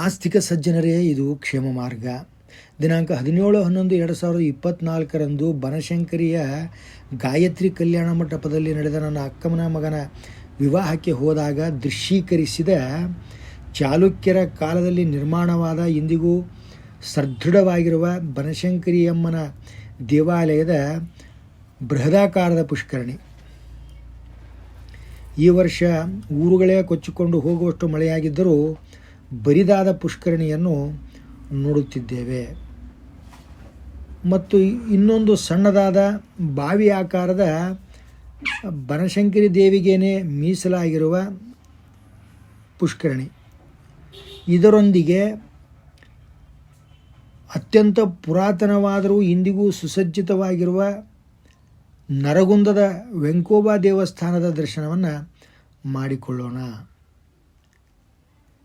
ಆಸ್ತಿಕ ಸಜ್ಜನರೇ, ಇದು ಕ್ಷೇಮ ಮಾರ್ಗ. ದಿನಾಂಕ 17/11/2024 ಬನಶಂಕರಿಯ ಗಾಯತ್ರಿ ಕಲ್ಯಾಣ ಮಂಟಪದಲ್ಲಿ ನಡೆದ ನನ್ನ ಅಕ್ಕಮ್ಮನ ಮಗನ ವಿವಾಹಕ್ಕೆ ಹೋದಾಗ ದೃಶ್ಯೀಕರಿಸಿದ ಚಾಲುಕ್ಯರ ಕಾಲದಲ್ಲಿ ನಿರ್ಮಾಣವಾದ ಇಂದಿಗೂ ಸದೃಢವಾಗಿರುವ ಬನಶಂಕರಿಯಮ್ಮನ ದೇವಾಲಯದ ಬೃಹದಾಕಾರದ ಪುಷ್ಕರಣಿ. ಈ ವರ್ಷ ಊರುಗಳೇ ಕೊಚ್ಚಿಕೊಂಡು ಹೋಗುವಷ್ಟು ಮಳೆಯಾಗಿದ್ದರೂ ಬರಿದಾದ ಪುಷ್ಕರಣಿಯನ್ನು ನೋಡುತ್ತಿದ್ದೇವೆ. ಮತ್ತು ಇನ್ನೊಂದು ಸಣ್ಣದಾದ ಬಾವಿ ಆಕಾರದ ಬನಶಂಕರಿ ದೇವಿಗೇನೆ ಮೀಸಲಾಗಿರುವ ಪುಷ್ಕರಣಿ. ಇದರೊಂದಿಗೆ ಅತ್ಯಂತ ಪುರಾತನವಾದರೂ ಇಂದಿಗೂ ಸುಸಜ್ಜಿತವಾಗಿರುವ ನರಗುಂದದ ವೆಂಕೋಬ ದೇವಸ್ಥಾನದ ದರ್ಶನವನ್ನು ಮಾಡಿಕೊಳ್ಳೋಣ.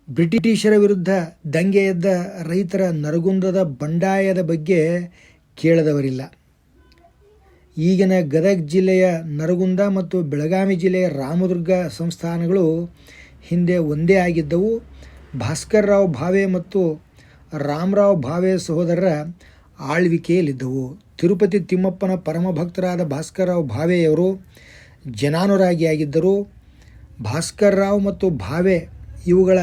ಬ್ರಿಟಿಷರ ವಿರುದ್ಧ ದಂಗೆ ಎದ್ದ ರೈತರ ನರಗುಂದದ ಬಂಡಾಯದ ಬಗ್ಗೆ ಕೇಳದವರಿಲ್ಲ. ಈಗಿನ ಗದಗ ಜಿಲ್ಲೆಯ ನರಗುಂದ ಮತ್ತು ಬೆಳಗಾವಿ ಜಿಲ್ಲೆಯ ರಾಮದುರ್ಗ ಸಂಸ್ಥಾನಗಳು ಹಿಂದೆ ಒಂದೇ ಆಗಿದ್ದವು. ಭಾಸ್ಕರರಾವ್ ಭಾವೆ ಮತ್ತು ರಾಮರಾವ್ ಭಾವೆ ಸಹೋದರರ ಆಳ್ವಿಕೆಯಲ್ಲಿದ್ದವು. ತಿರುಪತಿ ತಿಮ್ಮಪ್ಪನ ಪರಮಭಕ್ತರಾದ ಭಾಸ್ಕರರಾವ್ ಭಾವೆಯವರು ಜನಾನುರಾಗಿಯಾಗಿದ್ದರು. ಭಾಸ್ಕರರಾವ್ ಮತ್ತು ಭಾವೆ ಇವುಗಳ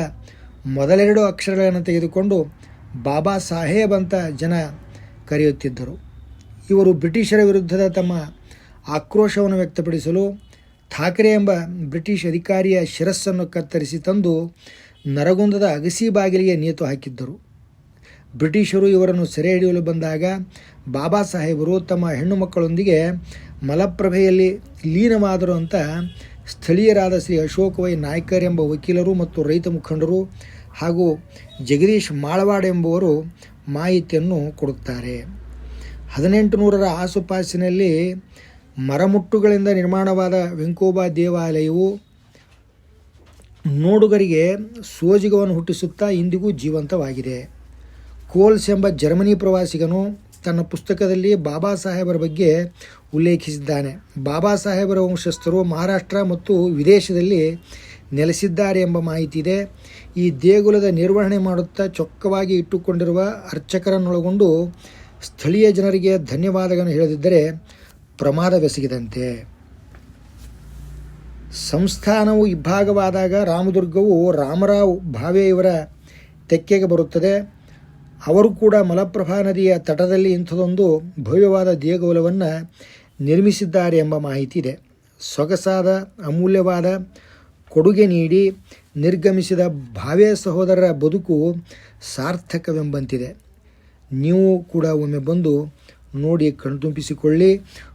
ಮೊದಲೆರಡು ಅಕ್ಷರಗಳನ್ನು ತೆಗೆದುಕೊಂಡು ಬಾಬಾ ಸಾಹೇಬ್ ಅಂತ ಜನ ಕರೆಯುತ್ತಿದ್ದರು. ಇವರು ಬ್ರಿಟಿಷರ ವಿರುದ್ಧದ ತಮ್ಮ ಆಕ್ರೋಶವನ್ನು ವ್ಯಕ್ತಪಡಿಸಲು ಥಾಕರೆ ಎಂಬ ಬ್ರಿಟಿಷ್ ಅಧಿಕಾರಿಯ ಶಿರಸ್ಸನ್ನು ಕತ್ತರಿಸಿ ತಂದು ನರಗುಂದದ ಅಗಸಿ ಬಾಗಿಲಿಗೆ ನೇತು ಹಾಕಿದ್ದರು. ಬ್ರಿಟಿಷರು ಇವರನ್ನು ಸೆರೆ ಹಿಡಿಯಲು ಬಂದಾಗ ಬಾಬಾ ಸಾಹೇಬರು ತಮ್ಮ ಹೆಣ್ಣು ಮಕ್ಕಳೊಂದಿಗೆ ಮಲಪ್ರಭೆಯಲ್ಲಿ ಲೀನವಾದರು ಅಂತ ಸ್ಥಳೀಯರಾದ ಶ್ರೀ ಅಶೋಕ್ ವೈ ನಾಯ್ಕರ್ ಎಂಬ ವಕೀಲರು ಮತ್ತು ರೈತ ಮುಖಂಡರು ಹಾಗೂ ಜಗದೀಶ್ ಮಾಳವಾಡ್ ಎಂಬುವರು ಮಾಹಿತಿಯನ್ನು ಕೊಡುತ್ತಾರೆ. 1800ರ ಆಸುಪಾಸಿನಲ್ಲಿ ಮರಮುಟ್ಟುಗಳಿಂದ ನಿರ್ಮಾಣವಾದ ವೆಂಕೋಬ ದೇವಾಲಯವು ನೋಡುಗರಿಗೆ ಸೋಜಿಗವನ್ನು ಹುಟ್ಟಿಸುತ್ತಾ ಇಂದಿಗೂ ಜೀವಂತವಾಗಿದೆ. ಕೋಲ್ಸ್ ಎಂಬ ಜರ್ಮನಿ ಪ್ರವಾಸಿಗನು ತನ್ನ ಪುಸ್ತಕದಲ್ಲಿ ಬಾಬಾ ಸಾಹೇಬರ ಬಗ್ಗೆ ಉಲ್ಲೇಖಿಸಿದ್ದಾನೆ. ಬಾಬಾ ಸಾಹೇಬರ ವಂಶಸ್ಥರು ಮಹಾರಾಷ್ಟ್ರ ಮತ್ತು ವಿದೇಶದಲ್ಲಿ ನೆಲೆಸಿದ್ದಾರೆ ಎಂಬ ಮಾಹಿತಿ ಇದೆ. ಈ ದೇಗುಲದ ನಿರ್ವಹಣೆ ಮಾಡುತ್ತಾ ಚೊಕ್ಕವಾಗಿ ಇಟ್ಟುಕೊಂಡಿರುವ ಅರ್ಚಕರನ್ನೊಳಗೊಂಡು ಸ್ಥಳೀಯ ಜನರಿಗೆ ಧನ್ಯವಾದಗಳನ್ನು ಹೇಳದಿದ್ದರೆ ಪ್ರಮಾದವೆಸಗಿದಂತೆ. ಸಂಸ್ಥಾನವು ಇಬ್ಬಾಗವಾದಾಗ ರಾಮದುರ್ಗವು ರಾಮರಾವ್ ಭಾವೆ ಇವರ ತೆಕ್ಕೆಗೆ ಬರುತ್ತದೆ. ಅವರು ಕೂಡ ಮಲಪ್ರಭಾ ನದಿಯ ತಟದಲ್ಲಿ ಇಂಥದೊಂದು ಭವ್ಯವಾದ ದೇಗುಲವನ್ನು ನಿರ್ಮಿಸಿದ್ದಾರೆ ಎಂಬ ಮಾಹಿತಿ ಇದೆ. ಸೊಗಸಾದ ಅಮೂಲ್ಯವಾದ ಕೊಡುಗೆ ನೀಡಿ ನಿರ್ಗಮಿಸಿದ ಭಾವೆ ಸಹೋದರರ ಬದುಕು ಸಾರ್ಥಕವೆಂಬಂತಿದೆ. ನೀವು ಕೂಡ ಒಮ್ಮೆ ಬಂದು ನೋಡಿ ಕಣ್ತುಂಬಿಸಿಕೊಳ್ಳಿ.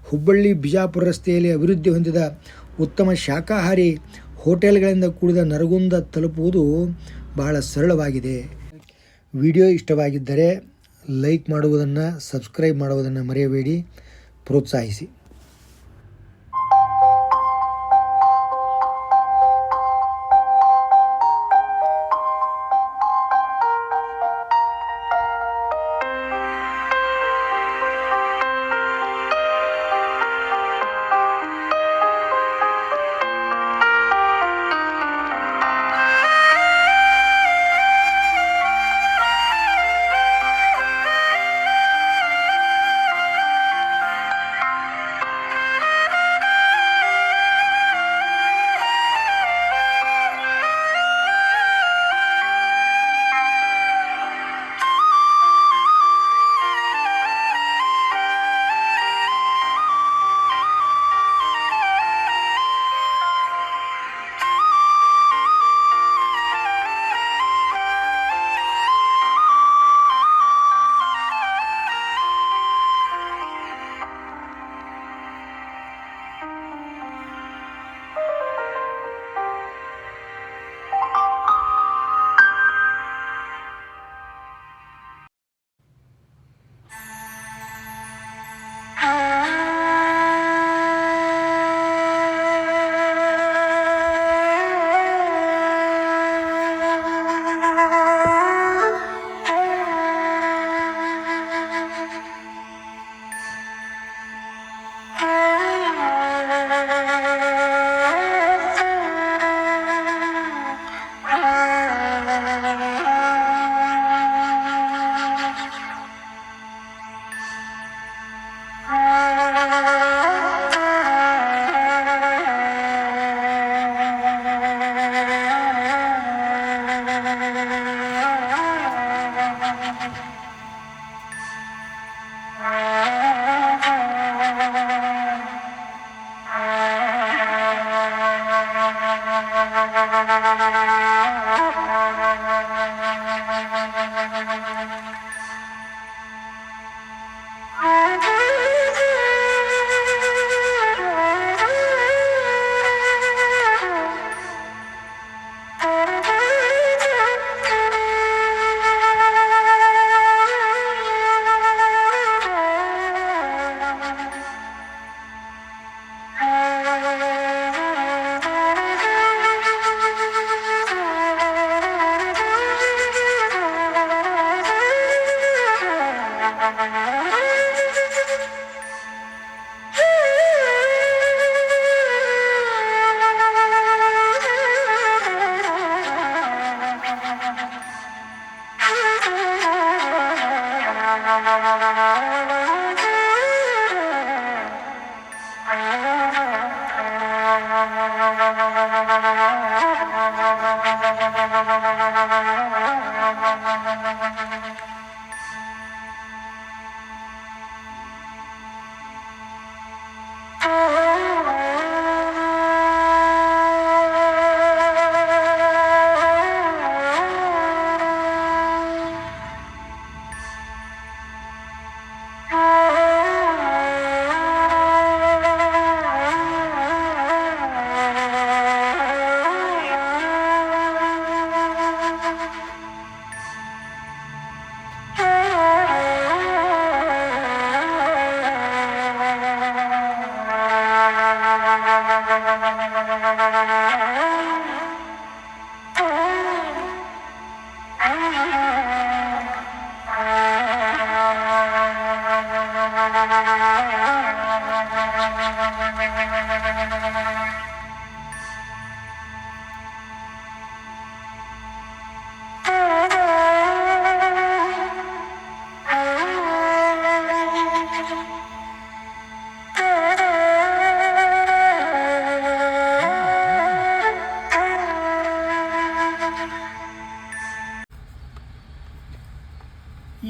ಹುಬ್ಬಳ್ಳಿ ಬಿಜಾಪುರ ರಸ್ತೆಯಲ್ಲಿ ಅಭಿವೃದ್ಧಿ ಹೊಂದಿದ ಉತ್ತಮ ಶಾಕಾಹಾರಿ ಹೋಟೆಲ್ಗಳಿಂದ ಕೂಡಿದ ನರಗುಂದ ತಲುಪುವುದು ಬಹಳ ಸರಳವಾಗಿದೆ. ವಿಡಿಯೋ ಇಷ್ಟವಾಗಿದ್ದರೆ ಲೈಕ್ ಮಾಡುವುದನ್ನು, ಸಬ್ಸ್ಕ್ರೈಬ್ ಮಾಡುವುದನ್ನು ಮರೆಯಬೇಡಿ. ಪ್ರೋತ್ಸಾಹಿಸಿ.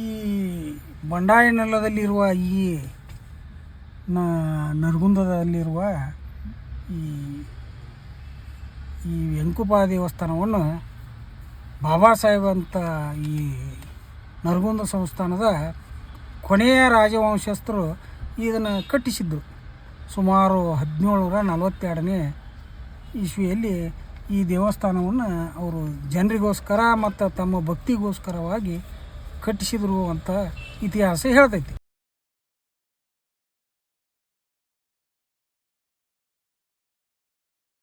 ಈ ಬಂಡಾಯ ನೆಲದಲ್ಲಿರುವ ಈ ನರಗುಂದದಲ್ಲಿರುವ ಈ ಈ ವೆಂಕುಪ ದೇವಸ್ಥಾನವನ್ನು ಬಾಬಾ ಸಾಹೇಬ್ ಅಂತ ಈ ನರಗುಂದ ಸಂಸ್ಥಾನದ ಕೊನೆಯ ರಾಜವಂಶಸ್ಥರು ಇದನ್ನು ಕಟ್ಟಿಸಿದ್ರು. ಸುಮಾರು 1742ನೇ ಇಸ್ವಿಯಲ್ಲಿ ಈ ದೇವಸ್ಥಾನವನ್ನು ಅವರು ಜನರಿಗೋಸ್ಕರ ಮತ್ತು ತಮ್ಮ ಭಕ್ತಿಗೋಸ್ಕರವಾಗಿ ಕಟ್ಟಿಸಿದರು ಅಂತ ಇತಿಹಾಸ ಹೇಳ್ತೈತಿ.